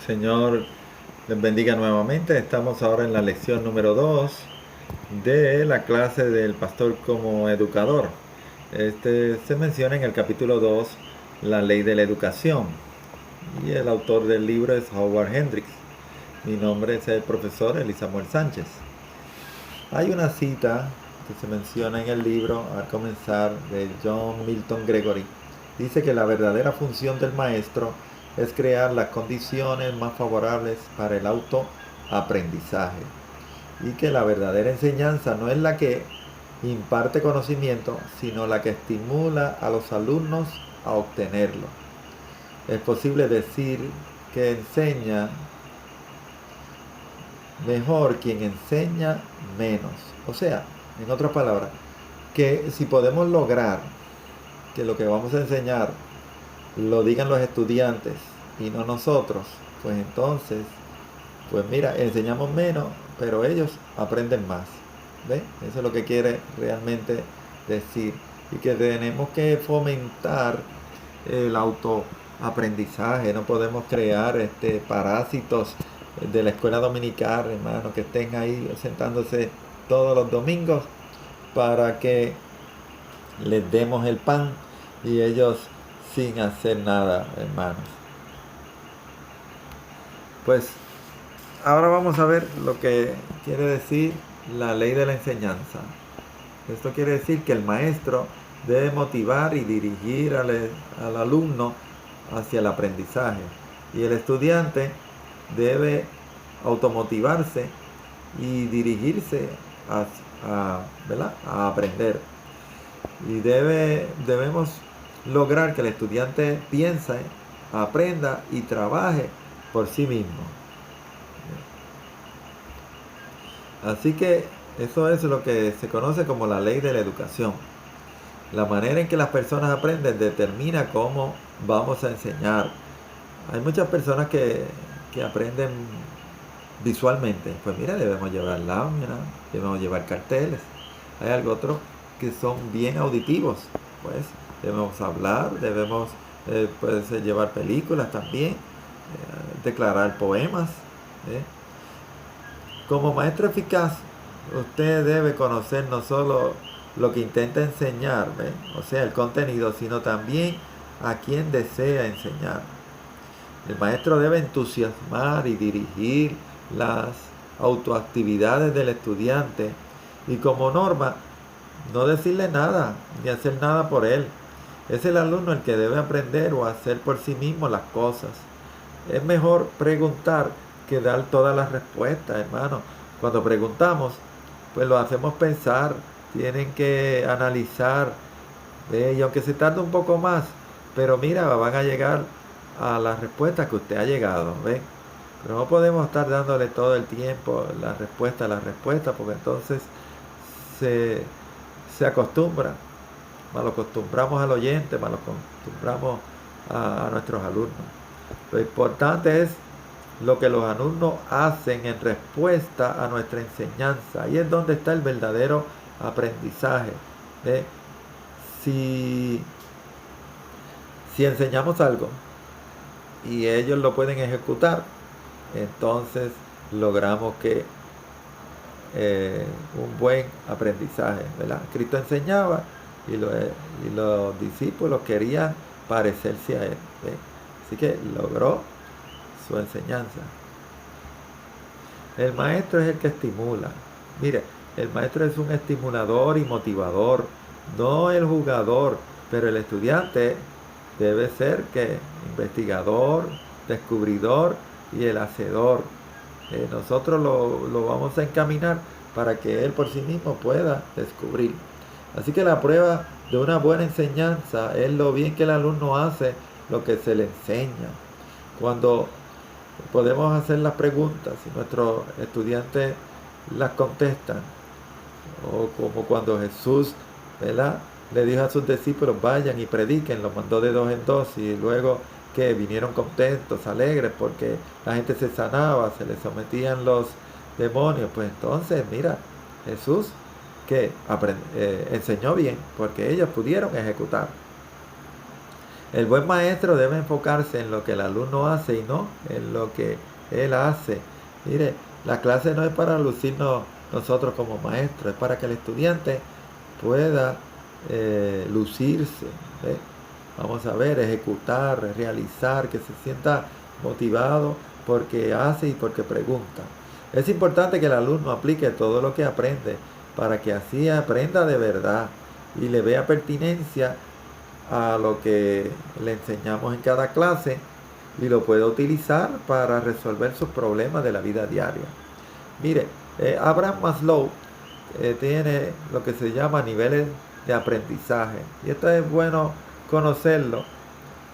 Señor les bendiga nuevamente. Estamos ahora en la lección número 2 de la clase del pastor como educador. Se menciona en el capítulo 2 la ley de la educación y el autor del libro es Howard Hendricks. Mi nombre es el profesor Elisamuel Sánchez. Hay una cita que se menciona en el libro al comenzar de John Milton Gregory. Dice que la verdadera función del maestro es crear las condiciones más favorables para el autoaprendizaje y que la verdadera enseñanza no es la que imparte conocimiento, sino la que estimula a los alumnos a obtenerlo. Es posible decir que enseña mejor quien enseña menos. O sea, en otras palabras, que si podemos lograr que lo que vamos a enseñar lo digan los estudiantes y no nosotros, pues entonces, pues mira, enseñamos menos, pero ellos aprenden más. ¿Ve? Eso es lo que quiere realmente decir. Y que tenemos que fomentar el autoaprendizaje. No podemos crear parásitos de la escuela dominical, hermano, que estén ahí sentándose todos los domingos para que les demos el pan y ellos sin hacer nada, hermanos. Pues ahora vamos a ver lo que quiere decir la ley de la enseñanza. Esto quiere decir que el maestro debe motivar y dirigir al alumno hacia el aprendizaje. Y el estudiante debe automotivarse y dirigirse a aprender. Y debemos lograr que el estudiante piense, aprenda y trabaje por sí mismo. Así que eso es lo que se conoce como la ley de la educación. La manera en que las personas aprenden determina cómo vamos a enseñar. Hay muchas personas que aprenden visualmente. Pues mira, debemos llevar láminas, debemos llevar carteles. Hay algo otro que son bien auditivos. Pues debemos hablar, debemos llevar películas también, declarar poemas. Como maestro eficaz, usted debe conocer no solo lo que intenta enseñar, o sea, el contenido, sino también a quien desea enseñar. El maestro debe entusiasmar y dirigir las autoactividades del estudiante y como norma no decirle nada ni hacer nada por él. Es el alumno el que debe aprender o hacer por sí mismo las cosas. Es mejor preguntar que dar todas las respuestas, hermano. Cuando preguntamos, pues lo hacemos pensar, tienen que analizar, y aunque se tarde un poco más, pero mira, van a llegar a las respuestas que usted ha llegado, ¿ven? Pero no podemos estar dándole todo el tiempo la respuesta, porque entonces se acostumbra, mal acostumbramos al oyente, mal acostumbramos a nuestros alumnos. Lo importante es lo que los alumnos hacen en respuesta a nuestra enseñanza. Ahí es donde está el verdadero aprendizaje. ¿Ve? Si enseñamos algo y ellos lo pueden ejecutar, entonces logramos que un buen aprendizaje, ¿verdad? Cristo enseñaba y los discípulos querían parecerse a él, ¿ve? Así que logró su enseñanza. El maestro es el que estimula. Mire, el maestro es un estimulador y motivador, no el jugador, pero el estudiante debe ser que investigador, descubridor y el hacedor. Nosotros lo vamos a encaminar para que él por sí mismo pueda descubrir. Así que la prueba de una buena enseñanza es lo bien que el alumno hace lo que se le enseña. Cuando podemos hacer las preguntas y nuestros estudiantes las contestan, o como cuando Jesús, ¿verdad?, le dijo a sus discípulos, vayan y prediquen, los mandó de dos en dos y luego que vinieron contentos, alegres, porque la gente se sanaba, se les sometían los demonios. Pues entonces, mira, Jesús que enseñó bien, porque ellos pudieron ejecutar. El buen maestro debe enfocarse en lo que el alumno hace y no en lo que él hace. Mire, la clase no es para lucirnos nosotros como maestros, es para que el estudiante pueda lucirse. ¿Ve? Vamos a ver, ejecutar, realizar, que se sienta motivado porque hace y porque pregunta. Es importante que el alumno aplique todo lo que aprende para que así aprenda de verdad y le vea pertinencia a lo que le enseñamos en cada clase y lo pueda utilizar para resolver sus problemas de la vida diaria. Mire, Abraham Maslow tiene lo que se llama niveles de aprendizaje y esto es bueno conocerlo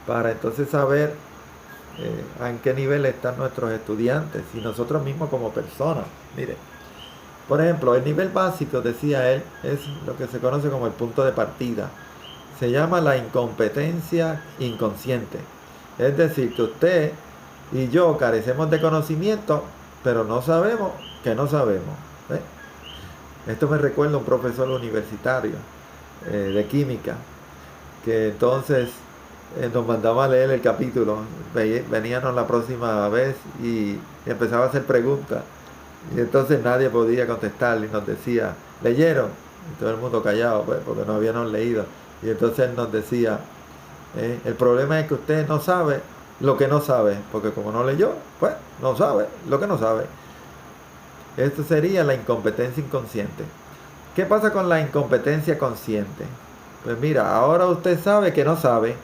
para entonces saber en qué nivel están nuestros estudiantes y nosotros mismos como personas. Mire, por ejemplo, el nivel básico, decía él, es lo que se conoce como el punto de partida. Se llama la incompetencia inconsciente. Es decir, que usted y yo carecemos de conocimiento, pero no sabemos que no sabemos. ¿Ve? Esto me recuerda a un profesor universitario de química, que entonces nos mandaba a leer el capítulo, veníamos la próxima vez y empezaba a hacer preguntas. Y entonces nadie podía contestarle y nos decía, ¿leyeron? Y todo el mundo callado, pues, porque no habíamos leído. Y entonces él nos decía, el problema es que usted no sabe lo que no sabe, porque como no leyó, pues no sabe lo que no sabe. Esto sería la incompetencia inconsciente. ¿Qué pasa con la incompetencia consciente? Pues mira, ahora usted sabe que no sabe.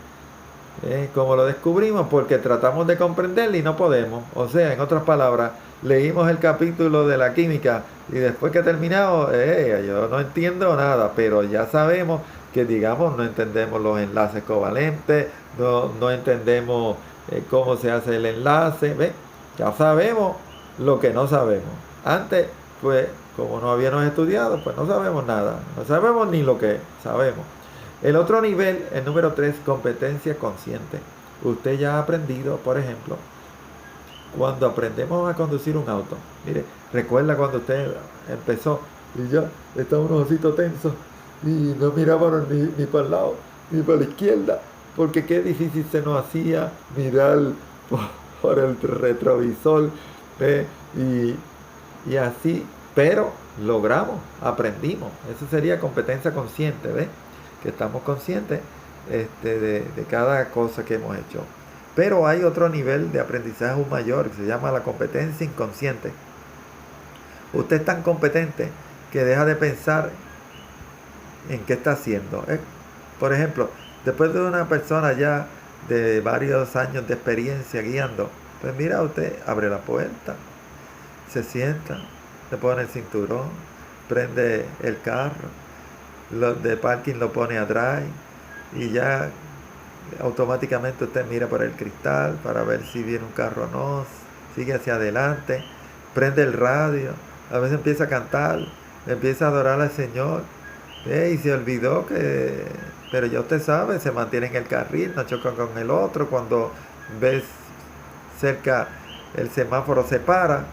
Como lo descubrimos porque tratamos de comprenderlo y no podemos. O sea, en otras palabras, leímos el capítulo de la química y después que terminamos, yo no entiendo nada, pero ya sabemos que, digamos, no entendemos los enlaces covalentes, no entendemos cómo se hace el enlace, ¿ve? Ya sabemos lo que no sabemos. Antes, pues, como no habíamos estudiado, pues no sabemos nada, no sabemos ni lo que sabemos. El otro nivel, el número 3, competencia consciente. Usted ya ha aprendido, por ejemplo, cuando aprendemos a conducir un auto. Mire, recuerda cuando usted empezó y ya estaba unos ositos tensos y no mirábamos ni para el lado ni para la izquierda, porque qué difícil se nos hacía mirar por el retrovisor, y así, pero logramos, aprendimos. Eso sería competencia consciente, ¿ves? Que estamos conscientes de cada cosa que hemos hecho. Pero hay otro nivel de aprendizaje aún mayor que se llama la competencia inconsciente. Usted es tan competente que deja de pensar en qué está haciendo. Por ejemplo, después de una persona ya de varios años de experiencia guiando, pues mira, usted abre la puerta, se sienta, se pone el cinturón, prende el carro, los de parking lo pone atrás y ya automáticamente usted mira por el cristal para ver si viene un carro o no, sigue hacia adelante, prende el radio, a veces empieza a cantar, empieza a adorar al Señor, y se olvidó que, pero ya usted sabe, se mantiene en el carril, no choca con el otro, cuando ves cerca el semáforo se para,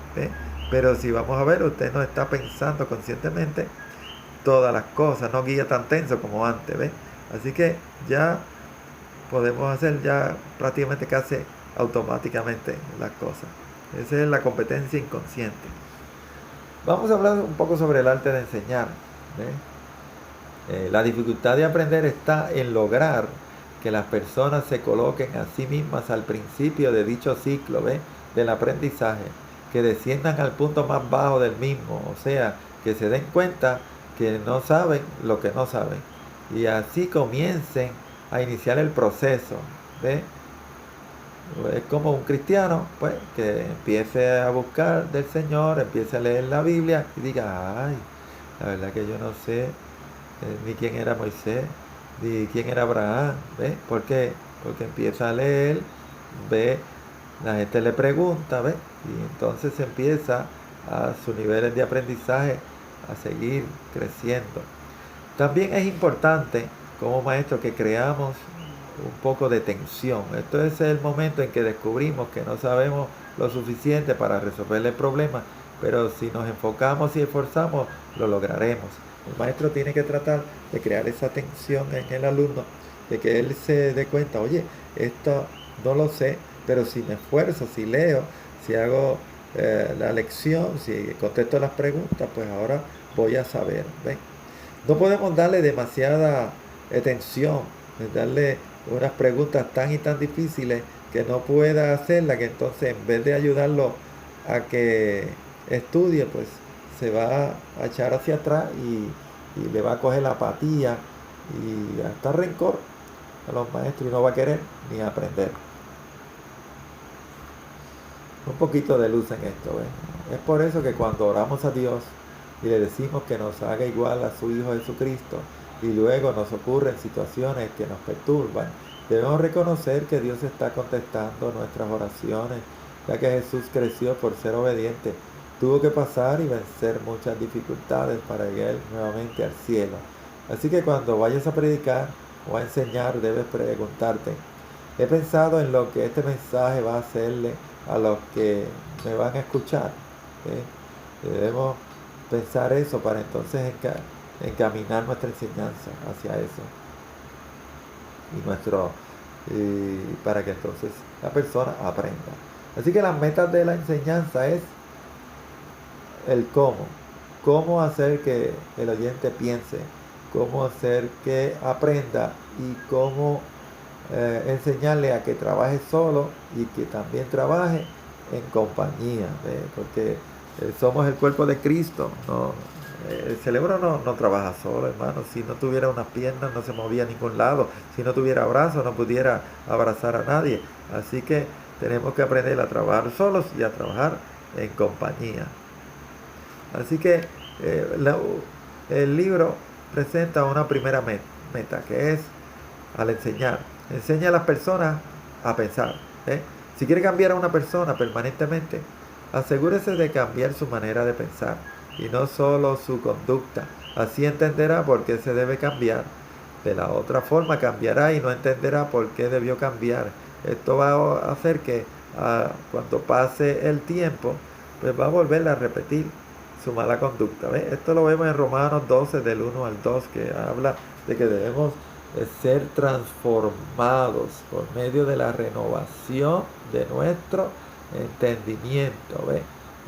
pero si vamos a ver, usted no está pensando conscientemente todas las cosas, no guía tan tenso como antes, ¿ves? Así que ya podemos hacer ya prácticamente casi automáticamente las cosas. Esa es la competencia inconsciente. Vamos a hablar un poco sobre el arte de enseñar, ¿ves? La dificultad de aprender está en lograr que las personas se coloquen a sí mismas al principio de dicho ciclo, ¿ves? Del aprendizaje, que desciendan al punto más bajo del mismo, o sea, que se den cuenta que no saben lo que no saben y así comiencen a iniciar el proceso. ¿Ve? Es como un cristiano, pues, que empiece a buscar del Señor, empiece a leer la Biblia y diga, ay, la verdad que yo no sé ni quién era Moisés, ni quién era Abraham. ¿Ve? ¿Por qué? Porque empieza a leer, ve, la gente le pregunta, ¿ve? Y entonces empieza a sus niveles de aprendizaje a seguir creciendo. También es importante como maestro que creamos un poco de tensión. Esto es el momento en que descubrimos que no sabemos lo suficiente para resolver el problema, pero si nos enfocamos y esforzamos, lo lograremos. El maestro tiene que tratar de crear esa tensión en el alumno de que él se dé cuenta, oye, esto no lo sé, pero si me esfuerzo, si leo, si hago la lección, si contesto las preguntas, pues ahora voy a saber. ¿Ven? No podemos darle demasiada atención, darle unas preguntas tan y tan difíciles que no pueda hacerla, que entonces en vez de ayudarlo a que estudie, pues se va a echar hacia atrás y le va a coger la apatía y hasta rencor a los maestros y no va a querer ni aprender. Un poquito de luz en esto, ¿ves? Es por eso que cuando oramos a Dios y le decimos que nos haga igual a su Hijo Jesucristo y luego nos ocurren situaciones que nos perturban, debemos reconocer que Dios está contestando nuestras oraciones, ya que Jesús creció por ser obediente, tuvo que pasar y vencer muchas dificultades para llegar nuevamente al cielo. Así que cuando vayas a predicar o a enseñar, debes preguntarte, ¿he pensado en lo que este mensaje va a hacerle a los que me van a escuchar? Debemos pensar eso para entonces encaminar nuestra enseñanza hacia eso y para que entonces la persona aprenda. Así que las metas de la enseñanza es el cómo hacer que el oyente piense, cómo hacer que aprenda y cómo enseñarle a que trabaje solo y que también trabaje en compañía, porque somos el cuerpo de Cristo. No, el cerebro no trabaja solo, hermano. Si no tuviera unas piernas no se movía a ningún lado. Si no tuviera brazos no pudiera abrazar a nadie. Así que tenemos que aprender a trabajar solos y a trabajar en compañía. Así que el libro presenta una primera meta, que es al enseña a las personas a pensar. Si quiere cambiar a una persona permanentemente, asegúrese de cambiar su manera de pensar y no solo su conducta. Así entenderá por qué se debe cambiar. De la otra forma cambiará y no entenderá por qué debió cambiar. Esto va a hacer que cuando pase el tiempo, pues va a volver a repetir su mala conducta. Esto lo vemos en Romanos 12 del 1 al 2, que habla de que debemos ser transformados por medio de la renovación de nuestro entendimiento.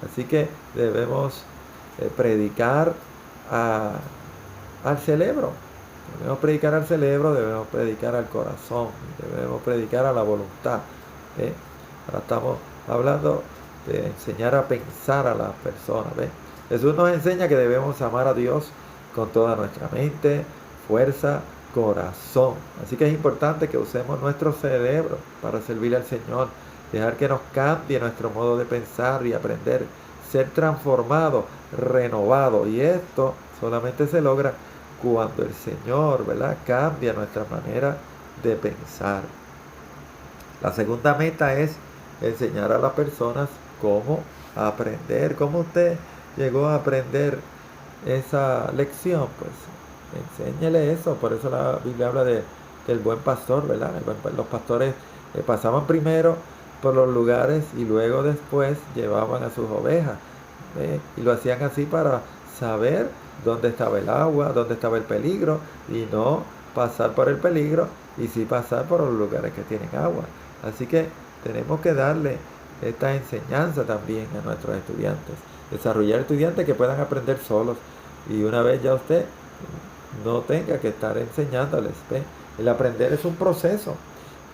Así que debemos predicar al cerebro. Debemos predicar al cerebro, debemos predicar al corazón, debemos predicar a la voluntad. Ahora estamos hablando de enseñar a pensar a las personas. Jesús nos enseña que debemos amar a Dios con toda nuestra mente, fuerza, corazón. Así que es importante que usemos nuestro cerebro para servir al Señor, dejar que nos cambie nuestro modo de pensar y aprender, ser transformado, renovado. Y esto solamente se logra cuando el Señor, cambia nuestra manera de pensar. La segunda meta es enseñar a las personas cómo aprender. ¿Cómo usted llegó a aprender esa lección? Pues enséñele eso. Por eso la Biblia habla del buen pastor, los pastores pasaban primero por los lugares y luego después llevaban a sus ovejas. Y lo hacían así para saber dónde estaba el agua, dónde estaba el peligro, y no pasar por el peligro y sí pasar por los lugares que tienen agua. Así que tenemos que darle esta enseñanza también a nuestros estudiantes. Desarrollar estudiantes que puedan aprender solos. Y una vez ya usted no tenga que estar enseñándoles. El aprender es un proceso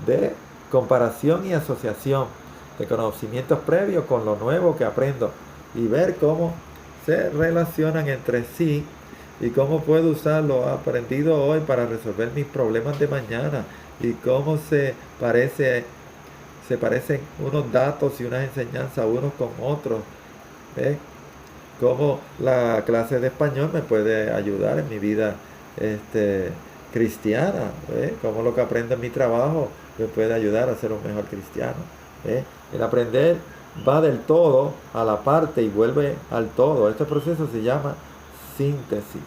de comparación y asociación de conocimientos previos con lo nuevo que aprendo y ver cómo se relacionan entre sí y cómo puedo usar lo aprendido hoy para resolver mis problemas de mañana y cómo se parecen unos datos y unas enseñanzas unos con otros. Cómo la clase de español me puede ayudar en mi vida cristiana. Cómo lo que aprendo en mi trabajo me puede ayudar a ser un mejor cristiano. El aprender va del todo a la parte y vuelve al todo. Este proceso se llama síntesis.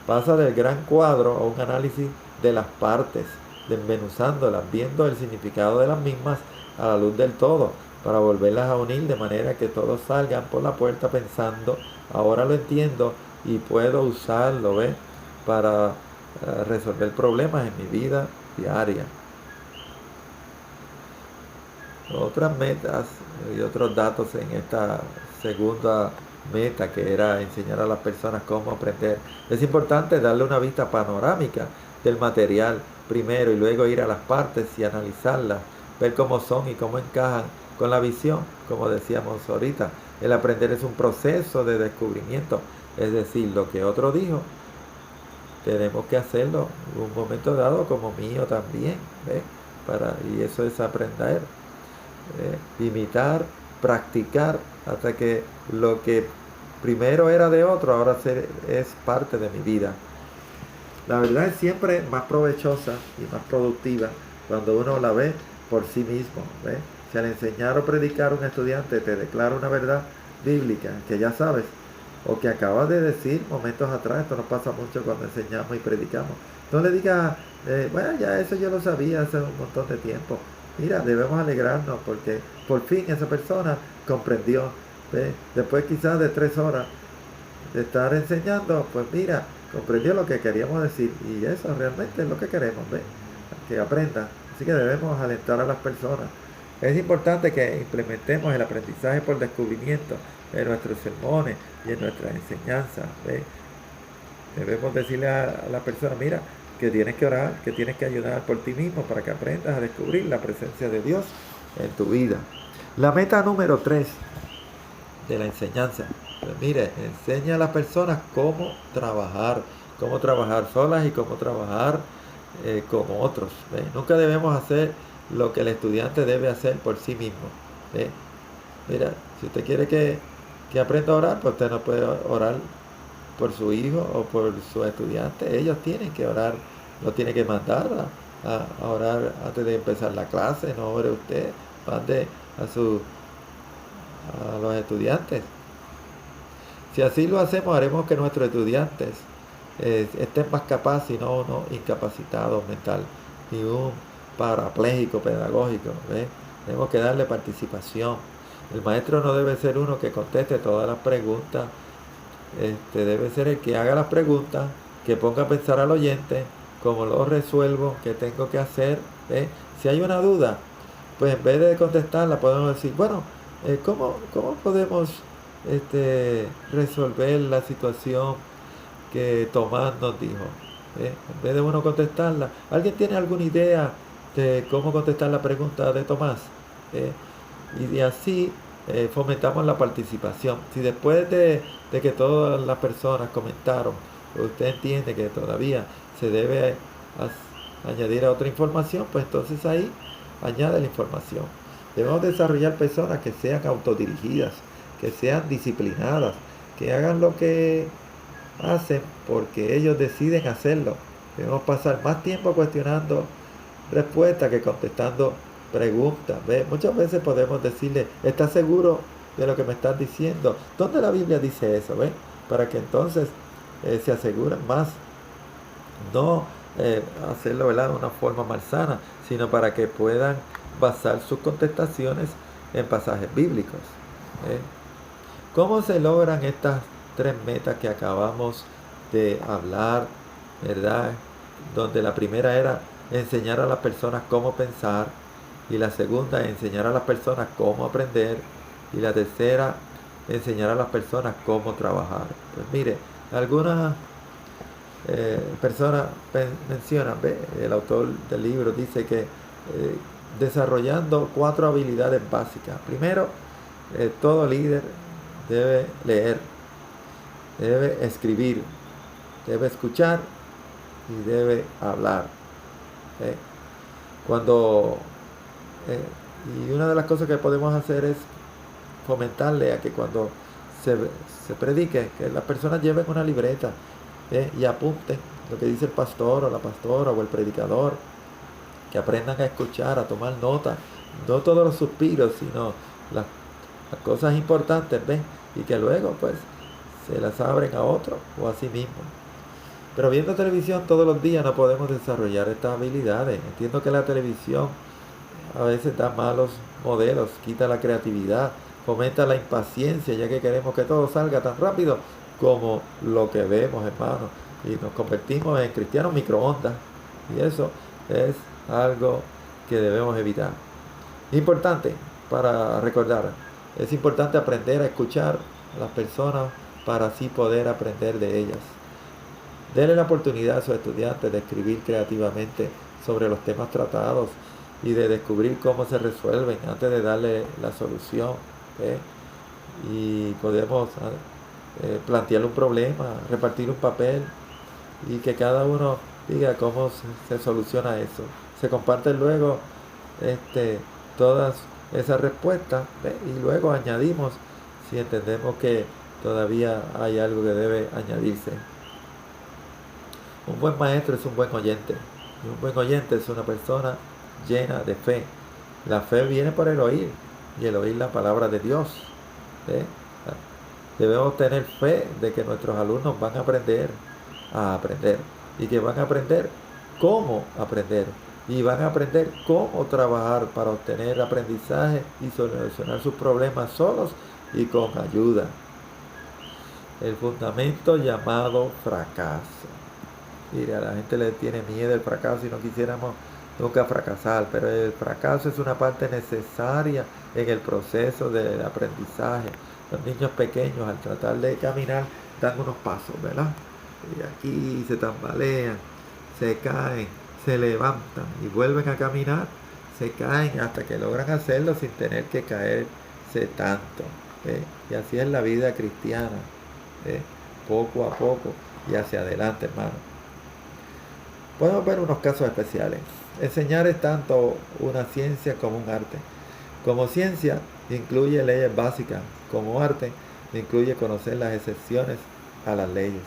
Pasa del gran cuadro a un análisis de las partes, desmenuzándolas, viendo el significado de las mismas a la luz del todo, para volverlas a unir de manera que todos salgan por la puerta pensando, ahora lo entiendo y puedo usarlo, para resolver problemas en mi vida diaria. Otras metas y otros datos en esta segunda meta, que era enseñar a las personas cómo aprender. Es importante darle una vista panorámica del material primero y luego ir a las partes y analizarlas, ver cómo son y cómo encajan con la visión. Como decíamos ahorita, el aprender es un proceso de descubrimiento, es decir, lo que otro dijo, tenemos que hacerlo en un momento dado como mío también, ¿ves? Y eso es aprender, imitar, practicar, hasta que lo que primero era de otro ahora es parte de mi vida. La verdad es siempre más provechosa y más productiva cuando uno la ve por sí mismo, ¿ves? Si al enseñar o predicar un estudiante te declara una verdad bíblica que ya sabes, o que acabas de decir momentos atrás, esto nos pasa mucho cuando enseñamos y predicamos. No le digas, bueno, ya eso yo lo sabía hace un montón de tiempo. Mira, debemos alegrarnos porque por fin esa persona comprendió. ¿Ves? Después quizás de 3 horas de estar enseñando, pues mira, comprendió lo que queríamos decir. Y eso realmente es lo que queremos, ¿ves? Que aprendan. Así que debemos alentar a las personas. Es importante que implementemos el aprendizaje por descubrimiento en nuestros sermones y en nuestras enseñanzas. ¿Ves? Debemos decirle a la persona, mira, que tienes que orar, que tienes que ayudar por ti mismo para que aprendas a descubrir la presencia de Dios en tu vida. La meta número 3 de la enseñanza. Pues mire, enseña a las personas cómo trabajar solas y cómo trabajar con otros. ¿Ves? Nunca debemos hacer lo que el estudiante debe hacer por sí mismo. ¿Ves? Mira, si usted quiere que aprenda a orar, pues usted no puede orar por su hijo o por su estudiante. Ellos tienen que orar, lo tiene que mandar a orar antes de empezar la clase. No ore usted, mande a los estudiantes. Si así lo hacemos, haremos que nuestros estudiantes estén más capaces y no incapacitados mental, ni un parapléjico pedagógico. ¿Ves? Tenemos que darle participación. El maestro no debe ser uno que conteste todas las preguntas. Debe ser el que haga las preguntas, que ponga a pensar al oyente, cómo lo resuelvo, qué tengo que hacer. ¿Ves? Si hay una duda, pues en vez de contestarla, podemos decir, bueno, ¿cómo podemos resolver la situación que Tomás nos dijo? En vez de uno contestarla, ¿alguien tiene alguna idea de cómo contestar la pregunta de Tomás? Y así fomentamos la participación. Si después de que todas las personas comentaron, usted entiende que todavía se debe añadir a otra información, pues entonces ahí añade la información. Debemos desarrollar personas que sean autodirigidas, que sean disciplinadas, que hagan lo que hacen porque ellos deciden hacerlo. Debemos pasar más tiempo cuestionando respuestas que contestando preguntas. ¿Ves? Muchas veces podemos decirle, ¿estás seguro de lo que me estás diciendo? ¿Dónde la Biblia dice eso? ¿Ves? Para que entonces se aseguren más. No hacerlo, ¿verdad?, de una forma malsana, sino para que puedan basar sus contestaciones en pasajes bíblicos. ¿Cómo se logran estas 3 metas que acabamos de hablar, verdad? Donde la primera era enseñar a las personas cómo pensar, y la segunda, enseñar a las personas cómo aprender, y la tercera, enseñar a las personas cómo trabajar. Pues mire, algunas personas mencionan, ¿ve? El autor del libro dice que desarrollando 4 habilidades básicas. Primero, todo líder debe leer, debe escribir, debe escuchar y debe hablar. Y una de las cosas que podemos hacer es fomentarle a que cuando se predique, que las personas lleven una libreta y apunten lo que dice el pastor o la pastora o el predicador, que aprendan a escuchar, a tomar nota, no todos los suspiros, sino las cosas importantes, ¿ves? Y que luego pues se las abren a otro o a sí mismo. Pero viendo televisión todos los días no podemos desarrollar estas habilidades. Entiendo que la televisión a veces da malos modelos, quita la creatividad, fomenta la impaciencia, ya que queremos que todo salga tan rápido como lo que vemos, hermano. y nos convertimos en cristianos microondas. Y eso es algo que debemos evitar. Importante para recordar, es importante aprender a escuchar a las personas para así poder aprender de ellas. Denle la oportunidad a sus estudiantes de escribir creativamente sobre los temas tratados y de descubrir cómo se resuelven antes de darle la solución. ¿eh? Y podemos plantearle un problema, repartir un papel y que cada uno diga cómo se soluciona eso. Se comparten luego todas esas respuestas y luego añadimos si entendemos que todavía hay algo que debe añadirse. Un buen maestro es un buen oyente. Y un buen oyente es una persona llena de fe. La fe viene por el oír y el oír la palabra de Dios. ¿eh? Debemos tener fe de que nuestros alumnos van a aprender y que van a aprender cómo aprender y van a aprender cómo trabajar para obtener aprendizaje y solucionar sus problemas solos y con ayuda. El fundamento llamado fracaso. Mira, a la gente le tiene miedo al fracaso y no quisiéramos nunca fracasar, pero el fracaso es una parte necesaria en el proceso del aprendizaje. Los niños pequeños al tratar de caminar dan unos pasos, ¿verdad? Y aquí se tambalean, se caen, se levantan y vuelven a caminar, se caen hasta que logran hacerlo sin tener que caerse tanto. Y así es la vida cristiana, poco a poco y hacia adelante, hermano. Podemos ver unos casos especiales. Enseñar es tanto una ciencia como un arte. Como ciencia incluye leyes básicas, como arte incluye conocer las excepciones a las leyes.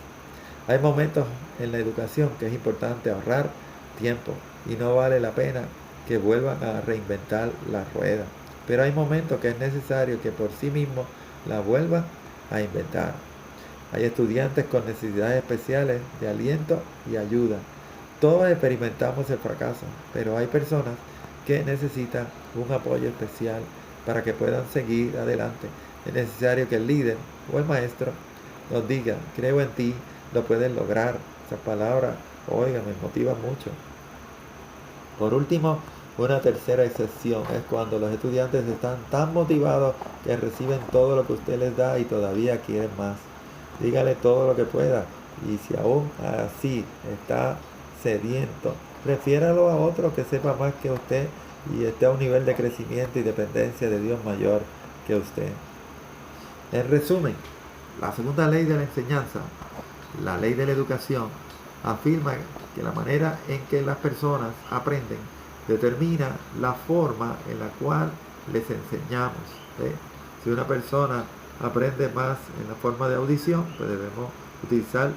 Hay momentos en la educación que es importante ahorrar tiempo y no vale la pena que vuelvan a reinventar la rueda. Pero hay momentos que es necesario que por sí mismos la vuelvan a inventar. Hay estudiantes con necesidades especiales de aliento y ayuda. Todos experimentamos el fracaso, pero hay personas que necesitan un apoyo especial para que puedan seguir adelante. Es necesario que el líder o el maestro nos diga, creo en ti, lo puedes lograr. Esas palabras, oigan, me motivan mucho. Por último, una tercera excepción es cuando los estudiantes están tan motivados que reciben todo lo que usted les da y todavía quieren más. Dígale todo lo que pueda y si aún así está sediento, prefiéralo a otro que sepa más que usted y esté a un nivel de crecimiento y dependencia de Dios mayor que usted. En resumen, la segunda ley de la enseñanza, la ley de la educación, afirma que la manera en que las personas aprenden determina la forma en la cual les enseñamos. Si una persona aprende más en la forma de audición, pues debemos utilizar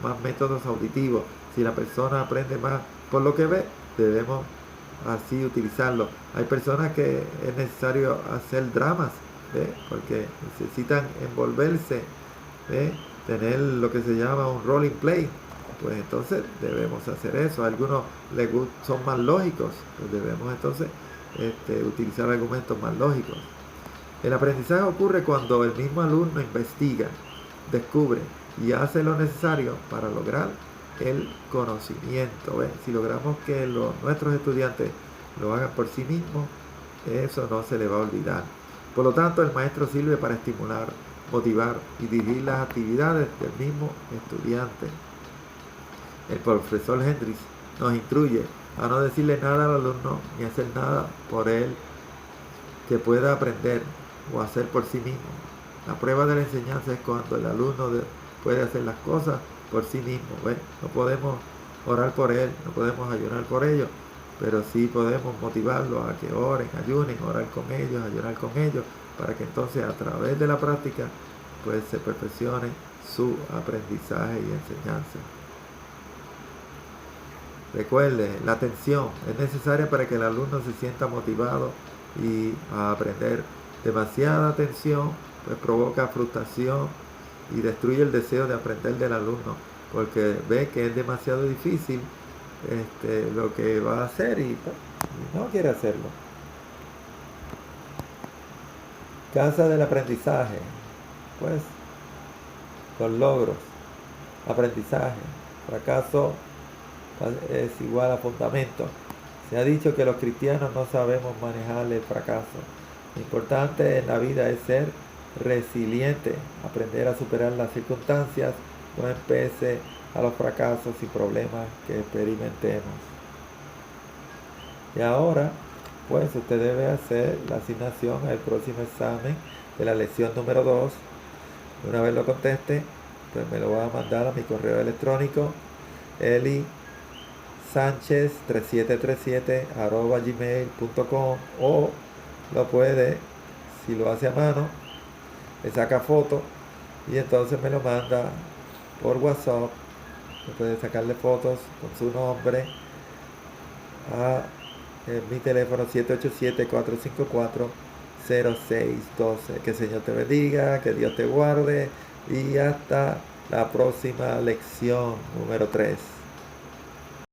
más métodos auditivos. Si la persona aprende más por lo que ve, debemos así utilizarlo. Hay personas que es necesario hacer dramas, porque necesitan envolverse, tener lo que se llama un role play. Pues entonces debemos hacer eso. A algunos son más lógicos, pues debemos entonces utilizar argumentos más lógicos. El aprendizaje ocurre cuando el mismo alumno investiga, descubre y hace lo necesario para lograr el conocimiento. Si logramos que nuestros estudiantes lo hagan por sí mismos, eso no se le va a olvidar. Por lo tanto, el maestro sirve para estimular, motivar y dirigir las actividades del mismo estudiante. El profesor Hendricks nos instruye a no decirle nada al alumno ni hacer nada por él que pueda aprender o hacer por sí mismo. La prueba de la enseñanza es cuando el alumno puede hacer las cosas por sí mismo. No podemos orar por él, no podemos ayunar por ellos, pero sí podemos motivarlos a que oren, ayunen, orar con ellos, ayunar con ellos, para que entonces a través de la práctica pues se perfeccione su aprendizaje y enseñanza. Recuerde, la atención es necesaria para que el alumno se sienta motivado y a aprender. Demasiada atención pues provoca frustración y destruye el deseo de aprender del alumno, porque ve que es demasiado difícil lo que va a hacer y no quiere hacerlo. Casa del aprendizaje, pues, con logros. aprendizaje. Fracaso es igual a fundamento. Se ha dicho que los cristianos no sabemos manejar el fracaso. Lo importante en la vida es ser resiliente, aprender a superar las circunstancias, no empece a los fracasos y problemas que experimentemos. Y ahora, pues usted debe hacer la asignación al próximo examen de la lección número 2. Una vez lo conteste, pues me lo va a mandar a mi correo electrónico elisanchez3737 o lo puede, si lo hace a mano, le saca foto y entonces me lo manda por WhatsApp. Puede sacarle fotos con su nombre a mi teléfono 787-454-0612. Que el Señor te bendiga, que Dios te guarde y hasta la próxima lección número 3.